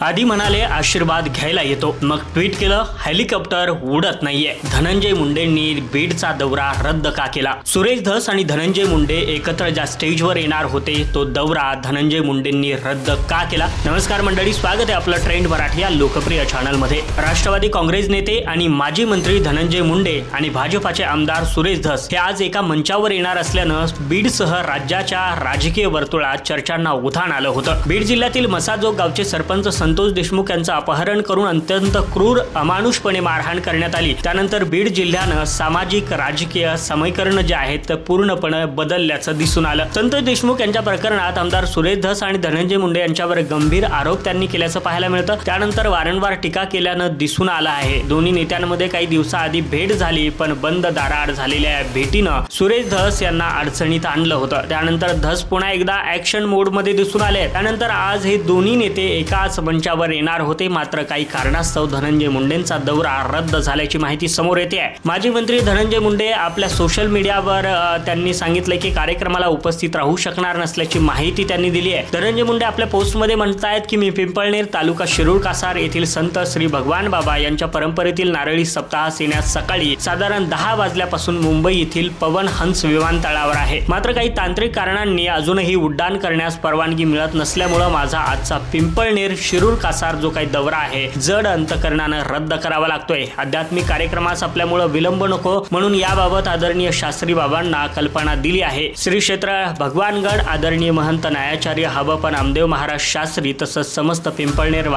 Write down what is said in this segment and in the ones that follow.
आधी म्हणाले आशीर्वाद घ्यायला येतो, मग ट्विट केलं हेलिकॉप्टर उडत नाहीये। धनंजय मुंडेंनी बीडचा दौरा रद्द का केला? सुरेश धस आणि धनंजय मुंडे एकत्र ज्या स्टेजवर येणार होते तो दौरा धनंजय मुंडेंनी रद्द का केला? नमस्कार मंडळी, स्वागत आहे आपलं ट्रेंड मराठी या लोकप्रिय चॅनल मध्ये। राष्ट्रवादी काँग्रेस नेते आणि माजी मंत्री धनंजय मुंडे आणि भाजपाचे आमदार सुरेश धस हे आज एका मंचावर येणार असल्यानं बीडसह राज्याच्या राजकीय वर्तुळात चर्चांना उधाण आलं होतं। बीड जिल्ह्यातील मसाजोग गावचे सरपंच संतोष देशमुख यांचं अपहरण करून अत्यंत क्रूर अमानुषपणे मारहाण करण्यात आली। त्यानंतर बीड जिल्ह्यानं सामाजिक राजकीय समीकरण जे आहेत पूर्णपणे बदलल्याचं दिसून आलं। संतोष देशमुख यांच्या प्रकरणात आमदार सुरेश धस आणि धनंजय मुंडे यांच्यावर गंभीर आरोप त्यांनी केल्याचं पाहायला मिळतं। त्यानंतर वारंवार टीका केल्यानं दिसून आलं आहे। दोन्ही नेत्यांमध्ये काही दिवसाआधी भेट झाली, पण बंद दाराआड झालेल्या भेटीनं सुरेश धस यांना अडचणीत आणलं होतं। त्यानंतर धस पुन्हा एकदा ऍक्शन मोड मध्ये दिसून आले। त्यानंतर आज हे दोन्ही नेते एकाच मंचावर येणार होते, मात्र काही कारणास्तव धनंजय मुंडेंचा दौरा रद्द झाल्याची माहिती समोर येते आहे। माजी मंत्री धनंजय मुंडे आपल्या सोशल मीडियावर त्यांनी सांगितलं की कार्यक्रमाला उपस्थित राहू शकणार नसल्याची माहिती त्यांनी दिली आहे। धनंजय मुंडे आपल्या पोस्टमध्ये म्हणतायत की मी पिंपळनेर तालुका शिरूर कासार येथील संत श्री भगवान बाबा यांच्या परंपरेतील नारळी सप्ताहास येण्यास सकाळी साधारण 10 वाजल्यापासून मुंबई येथील पवन हंस विमानतळावर आहे। मात्र काही तांत्रिक कारणांनी अजूनही उड्डाण करण्यास परवानगी मिळत नसल्यामुळे माझा आजचा पिंपळनेर शिरूर कासार जो काही दौरा आहे जड अंतकरणाने रद्द करावा लागतोय। आध्यात्मिक कार्यक्रमास आपल्यामुळे विलंब नको म्हणून याबाबत आदरणीय शास्त्री बाबांना कल्पना दिली आहे। श्री क्षेत्र भगवानगड आदरणीय महंत न्यायाचार्य हबप नामदेव महाराज शास्त्री तसंच समस्त पिंपळनेर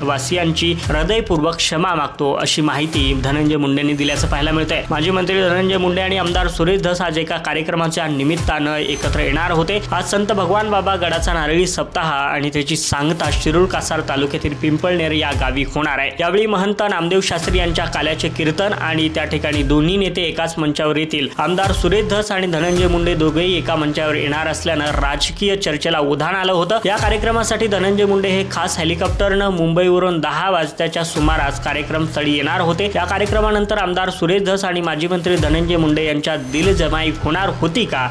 वासियांची हृदयपूर्वक क्षमा मागतो, अशी माहिती धनंजय मुंडेंनी दिल्याचं पाहायला मिळतंय। माजी मंत्री धनंजय मुंडे आणि आमदार सुरेश धस आज एका कार्यक्रमाच्या निमित्तानं एकत्र येणार होते। आज संत भगवान बाबा गडाचा नारळी सप्ताह आणि त्याची सांगता शिरूर कासार तालुक्यातील पिंपळनेर या गावी होणार आहे। यावेळी महंत नामदेव शास्त्री यांच्या काल्याचे कीर्तन आणि त्या ठिकाणी दोन्ही नेते एकाच मंचावर येतील। आमदार सुरेश धस आणि धनंजय मुंडे दोघेही एका मंचावर येणार असल्यानं राजकीय चर्चेला उधाण आलं होतं। या कार्यक्रमासाठी धनंजय मुंडे हे खास हेलिकॉप्टरनं मुंबईवरून 10 वाजताच्या सुमारास कार्यक्रम स्थळी येणार होते। या कार्यक्रमानंतर आमदार सुरेश धस आणि माजी मंत्री धनंजय मुंडे यांच्या दिलजमाई होणार होती का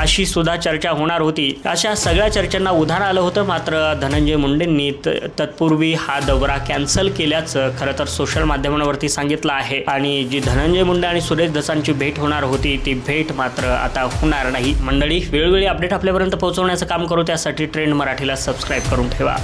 अशी सुद्धा चर्चा होणार होती। अशा सगळ्या चर्चांना उधाण आलं होतं। मात्र धनंजय मुंडेंनी तत्पूर्वी हा दौरा कॅन्सल केल्याचं खरं तर सोशल माध्यमांवरती सांगितलं आहे आणि जी धनंजय मुंडे आणि सुरेश धसांची भेट होणार होती ती भेट मात्र आता होणार नाही। मंडळी, वेळोवेळी अपडेट आपल्यापर्यंत पोहोचवण्याचं काम करू, त्यासाठी ट्रेंड मराठीला सबस्क्राईब करून ठेवा।